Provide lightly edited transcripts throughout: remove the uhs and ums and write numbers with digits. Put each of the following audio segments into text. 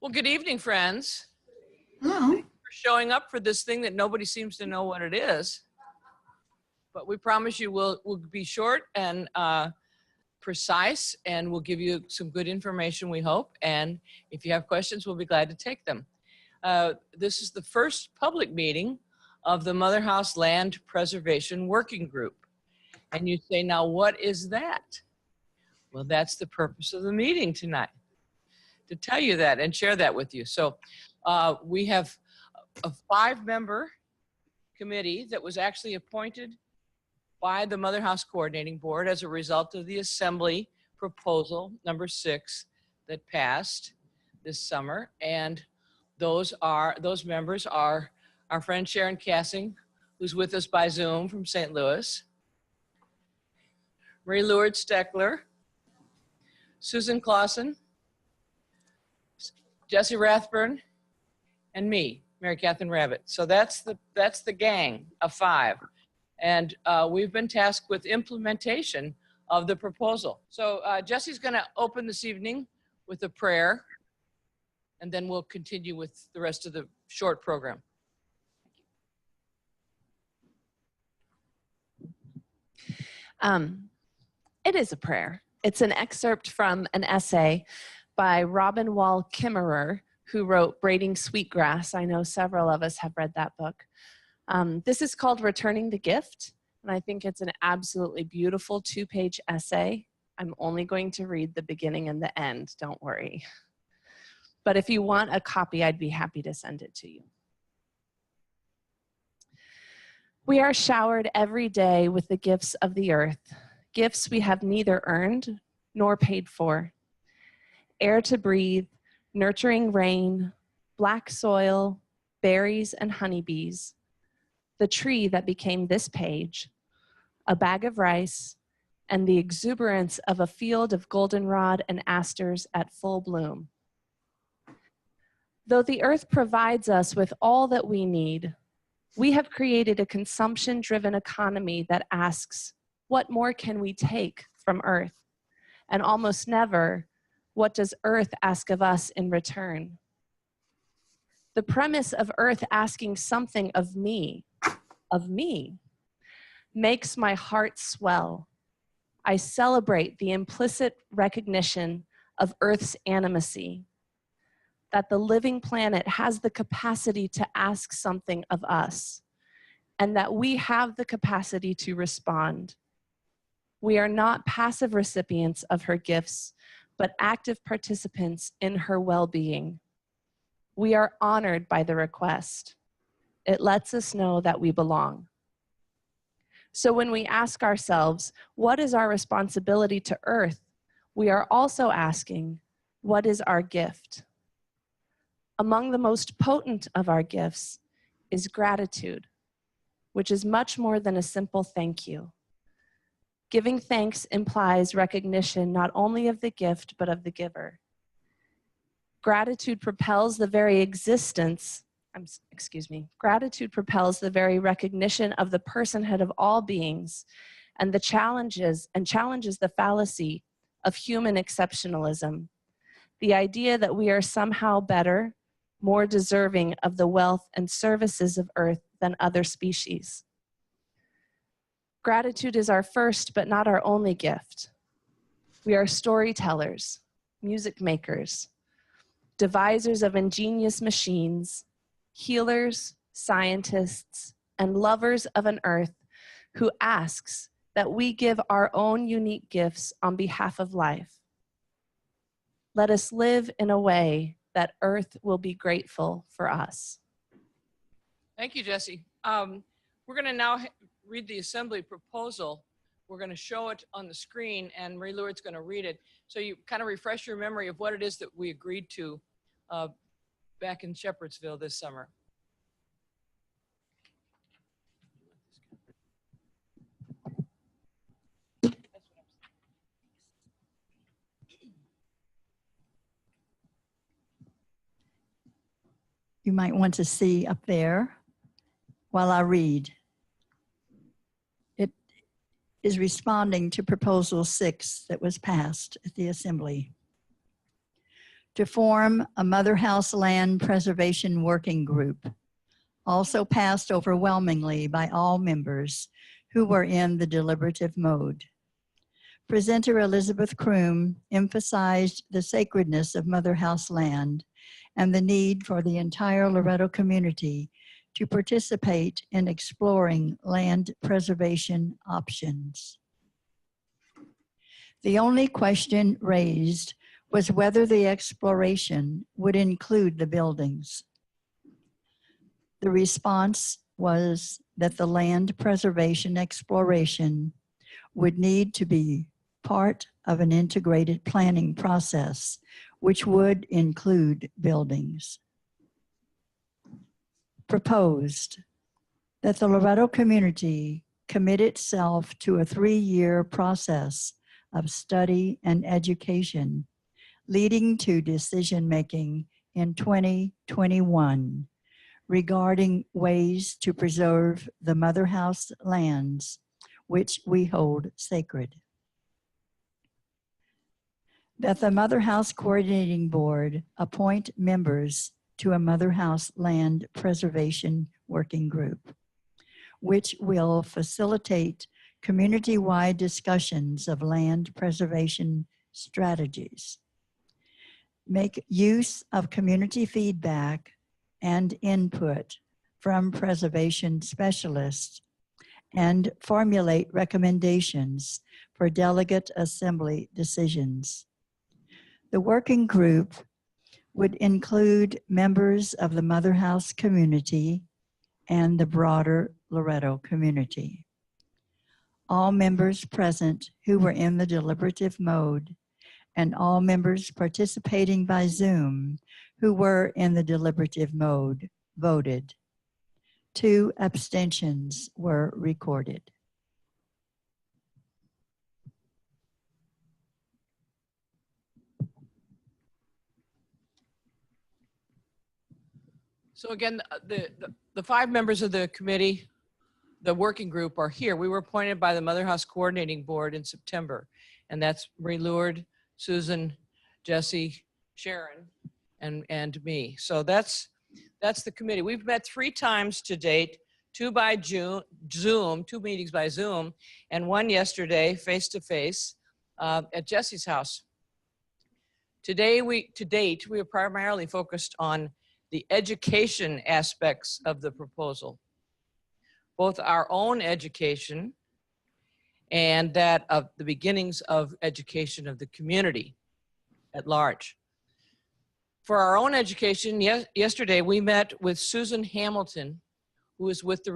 Well, good evening, friends. Hello. For showing up for this thing that nobody seems to know what it is. But we promise you we'll be short and precise, and we'll give you some good information, we hope. And if you have questions, we'll be glad to take them. This is the first public meeting of the Mother House Land Preservation Working Group. And you say, now what is that? Well, that's the purpose of the meeting tonight, to tell you that and share that with you. So we have a 5-member committee that was actually appointed by the Mother House Coordinating Board as a result of the Assembly proposal number 6 that passed this summer. And those members are our friend Sharon Cassing, who's with us by Zoom from St. Louis, Marie Lourdes Steckler, Susan Clausen, Jesse Rathburn, and me, Mary Catherine Rabbit. So that's the gang of 5. And we've been tasked with implementation of the proposal. So Jesse's gonna open this evening with a prayer, and then we'll continue with the rest of the short program. It is a prayer. It's an excerpt from an essay by Robin Wall Kimmerer, who wrote Braiding Sweetgrass. I know several of us have read that book. This is called Returning the Gift, and I think it's an absolutely beautiful 2-page essay. I'm only going to read the beginning and the end, don't worry. But if you want a copy, I'd be happy to send it to you. We are showered every day with the gifts of the earth, gifts we have neither earned nor paid for. Air to breathe, nurturing rain, black soil, berries and honeybees, the tree that became this page, a bag of rice, and the exuberance of a field of goldenrod and asters at full bloom. Though the earth provides us with all that we need, we have created a consumption-driven economy that asks, what more can we take from earth? And almost never, what does earth ask of us in return? The premise of earth asking something of me, makes my heart swell. I celebrate the implicit recognition of earth's animacy, that the living planet has the capacity to ask something of us, and that we have the capacity to respond. We are not passive recipients of her gifts, but active participants in her well-being. We are honored by the request. It lets us know that we belong. So when we ask ourselves, what is our responsibility to earth? We are also asking, what is our gift? Among the most potent of our gifts is gratitude, which is much more than a simple thank you. Giving thanks implies recognition not only of the gift, but of the giver. Gratitude propels the very recognition of the personhood of all beings and challenges the fallacy of human exceptionalism. The idea that we are somehow better, more deserving of the wealth and services of earth than other species. Gratitude is our first but not our only gift. We are storytellers, music makers, devisers of ingenious machines, healers, scientists, and lovers of an earth who asks that we give our own unique gifts on behalf of life. Let us live in a way that earth will be grateful for us. Thank you, Jesse. We're gonna now read the Assembly proposal. We're gonna show it on the screen, and Marie Lourdes is gonna read it. So you kind of refresh your memory of what it is that we agreed to back in Shepherdsville this summer. You might want to see up there while I read. It is responding to Proposal 6 that was passed at the Assembly. to form a Mother House Land Preservation Working Group, also passed overwhelmingly by all members who were in the deliberative mode. Presenter Elizabeth Kroom emphasized the sacredness of Mother House land and the need for the entire Loretto community to participate in exploring land preservation options. The only question raised was whether the exploration would include the buildings. The response was that the land preservation exploration would need to be part of an integrated planning process, which would include buildings. Proposed that the Loretto community commit itself to a 3-year process of study and education, leading to decision-making in 2021 regarding ways to preserve the Mother House lands, which we hold sacred. That the Mother House Coordinating Board appoint members to a Mother House Land Preservation Working Group, which will facilitate community-wide discussions of land preservation strategies, make use of community feedback and input from preservation specialists, and formulate recommendations for delegate assembly decisions. The working group would include members of the Mother House community and the broader Loretto community. All members present who were in the deliberative mode and all members participating by Zoom who were in the deliberative mode voted. 2 abstentions were recorded. So again, the 5 members of the committee, the working group, are here. We were appointed by the Mother House Coordinating Board in September, and that's Marie Lourdes, Susan, Jesse, Sharon, and me. So that's the committee. We've met 3 times to date, 2 by Zoom, 2 meetings by Zoom, and 1 yesterday face-to-face at Jesse's house. To date, we are primarily focused on the education aspects of the proposal, both our own education and that of the beginnings of education of the community at large. For our own education, yesterday we met with Susan Hamilton, who is with the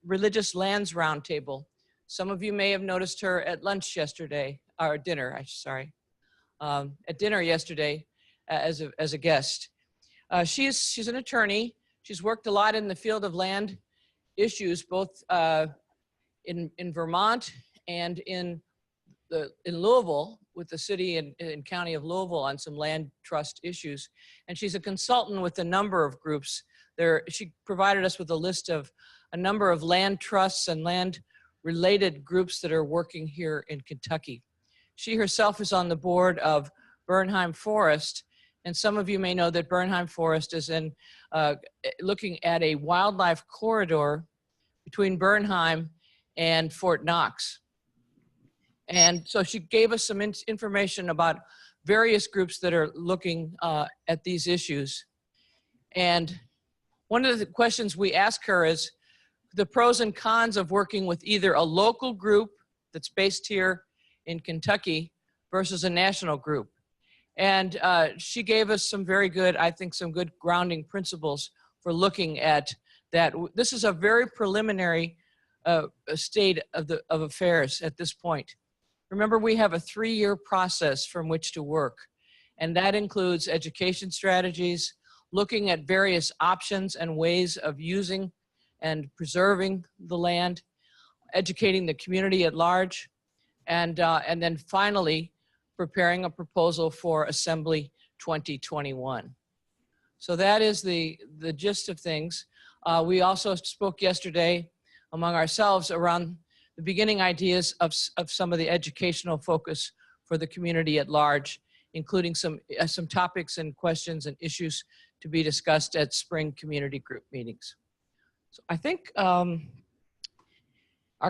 Religious Lands Roundtable. Some of you may have noticed her at lunch yesterday, or dinner, at dinner yesterday as a guest. She's an attorney. She's worked a lot in the field of land issues, both in Vermont and in Louisville, with the city and county of Louisville on some land trust issues. And she's a consultant with a number of groups. She provided us with a list of a number of land trusts and land related groups that are working here in Kentucky. She herself is on the board of Bernheim Forest, and some of you may know that Bernheim Forest is looking at a wildlife corridor between Bernheim and Fort Knox. And so she gave us some information about various groups that are looking at these issues. And one of the questions we ask her is the pros and cons of working with either a local group that's based here in Kentucky versus a national group. And she gave us some very good, I think, some good grounding principles for looking at that. This is a very preliminary state of affairs at this point. Remember, we have a 3-year process from which to work, and that includes education strategies, looking at various options and ways of using and preserving the land, educating the community at large, and then finally preparing a proposal for Assembly 2021. So that is the gist of things. We also spoke yesterday among ourselves around the beginning ideas of some of the educational focus for the community at large including some topics and questions and issues to be discussed at spring community group meetings. So I think our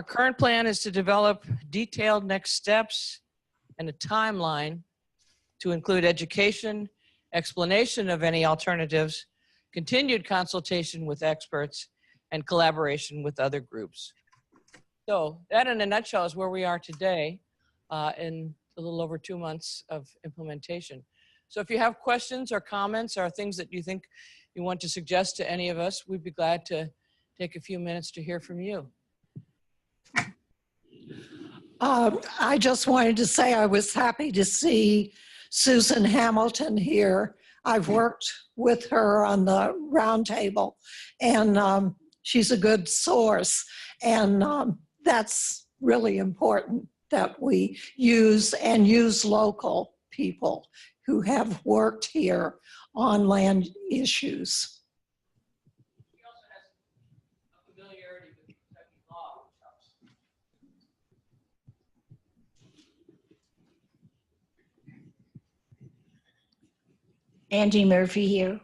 current plan is to develop detailed next steps and a timeline to include education, explanation of any alternatives, continued consultation with experts, and collaboration with other groups. So that in a nutshell is where we are today in a little over 2 months of implementation. So if you have questions or comments or things that you think you want to suggest to any of us, we'd be glad to take a few minutes to hear from you. I just wanted to say I was happy to see Susan Hamilton here. I've worked with her on the roundtable, and she's a good source. And that's really important, that we use local people who have worked here on land issues. She also has a familiarity with Kentucky law, which helps. Angie Murphy here.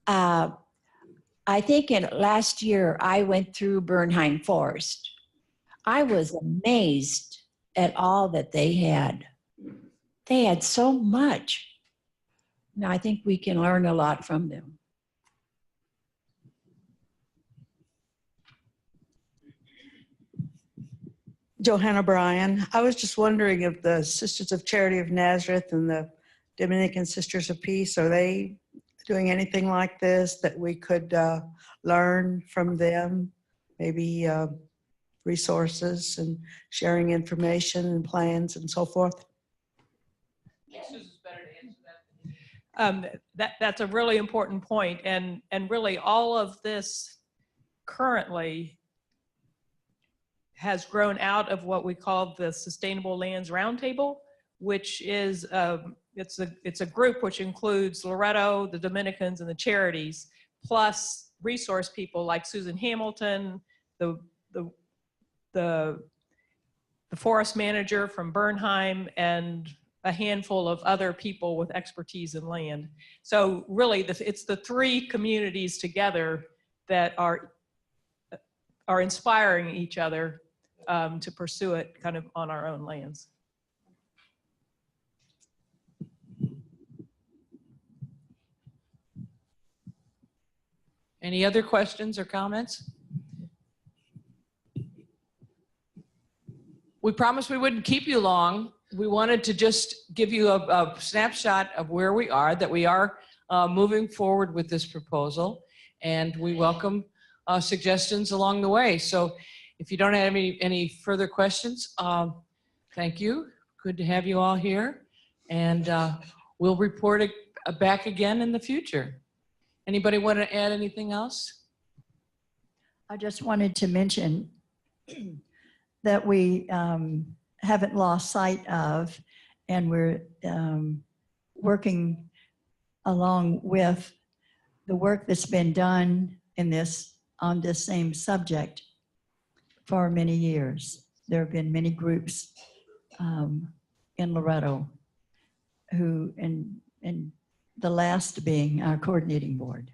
I think last year I went through Bernheim Forest. I was amazed at all that they had. They had so much. And I think we can learn a lot from them. Johanna Bryan. I was just wondering if the Sisters of Charity of Nazareth and the Dominican Sisters of Peace, are they doing anything like this that we could learn from them? Maybe resources and sharing information and plans and so forth? Susan's better to answer that. That's a really important point, and really all of this currently has grown out of what we call the Sustainable Lands Roundtable, which is it's a group which includes Loretto, the Dominicans, and the charities, plus resource people like Susan Hamilton, the forest manager from Bernheim, and a handful of other people with expertise in land. So really, it's the three communities together that are inspiring each other to pursue it kind of on our own lands. Any other questions or comments? We promised we wouldn't keep you long. We wanted to just give you a snapshot of where we are, that we are moving forward with this proposal, and we welcome suggestions along the way. So if you don't have any further questions, thank you. Good to have you all here, and we'll report it back again in the future. Anybody want to add anything else? I just wanted to mention that we haven't lost sight of, and we're working along with the work that's been done on this same subject for many years. There have been many groups in Loretto who, and the last being our coordinating board.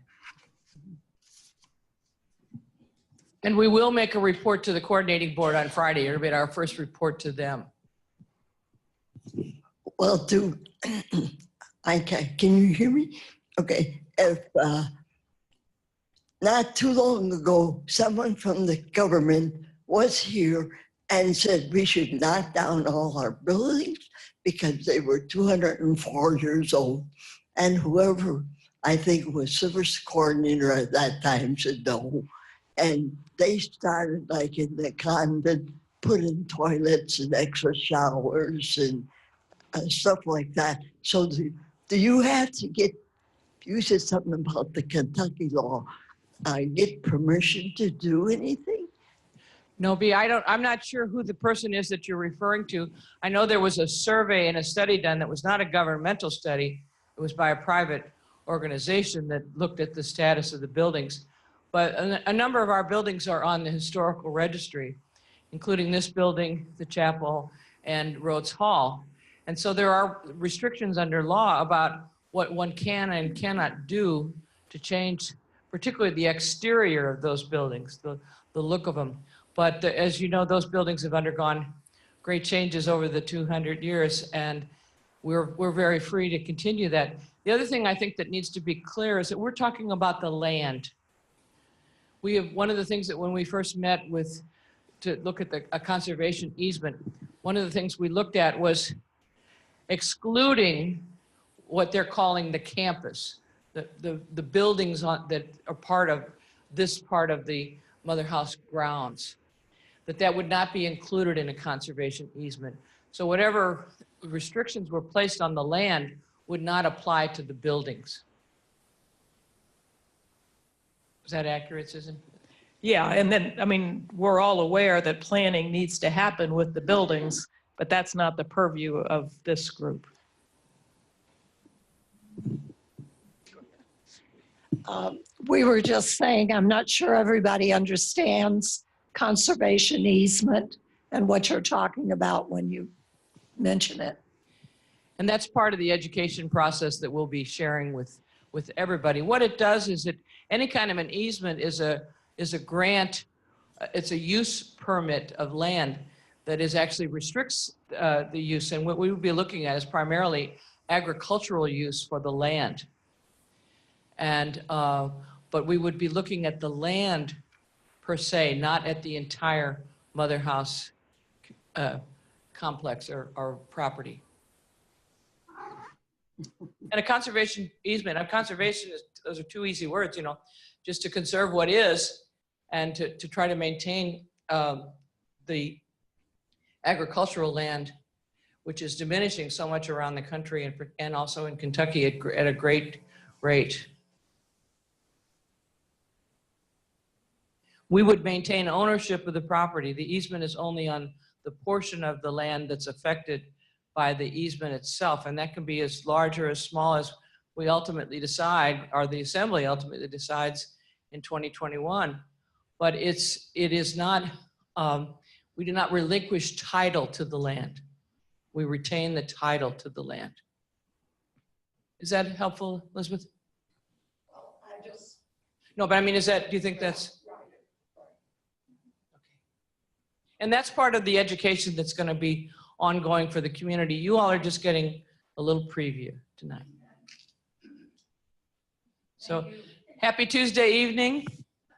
And we will make a report to the coordinating board on Friday. It'll be our first report to them. Well, can you hear me? Okay. If not too long ago, someone from the government was here and said we should knock down all our buildings because they were 204 years old. And whoever, I think was service coordinator at that time, said no. And they started, like in the convent, putting toilets and extra showers and stuff like that. So do you have to you said something about the Kentucky law, get permission to do anything? No, B, I'm not sure who the person is that you're referring to. I know there was a survey and a study done that was not a governmental study. It was by a private organization that looked at the status of the buildings. But a number of our buildings are on the historical registry, including this building, the chapel, and Rhodes Hall. And so there are restrictions under law about what one can and cannot do to change, particularly the exterior of those buildings, the look of them. But as you know, those buildings have undergone great changes over the 200 years, and we're very free to continue that. The other thing I think that needs to be clear is that we're talking about the land. We have, one of the things that when we first met with, to look at a conservation easement, one of the things we looked at was excluding what they're calling the campus, the buildings that are part of this part of the Mother House grounds, that would not be included in a conservation easement. So whatever restrictions were placed on the land would not apply to the buildings. Is that accurate, Susan? Yeah, and then, I mean, we're all aware that planning needs to happen with the buildings, but that's not the purview of this group. We were just saying, I'm not sure everybody understands conservation easement and what you're talking about when you mention it. And that's part of the education process that we'll be sharing with everybody. What it does is that any kind of an easement is a grant, it's a use permit of land that is actually restricts the use. And what we would be looking at is primarily agricultural use for the land. And, but we would be looking at the land per se, not at the entire Mother House complex or property. And a conservation easement, conservation is, those are two easy words, you know, just to conserve what is and to try to maintain the agricultural land, which is diminishing so much around the country and also in Kentucky at a great rate. We would maintain ownership of the property. The easement is only on the portion of the land that's affected by the easement itself, and that can be as large or as small as we ultimately decide, or the assembly ultimately decides in 2021. But it is not, we do not relinquish title to the land. We retain the title to the land. Is that helpful, Elizabeth? No, but I mean, do you think that's? And that's part of the education that's going to be ongoing for the community. You all are just getting a little preview tonight. So happy Tuesday evening.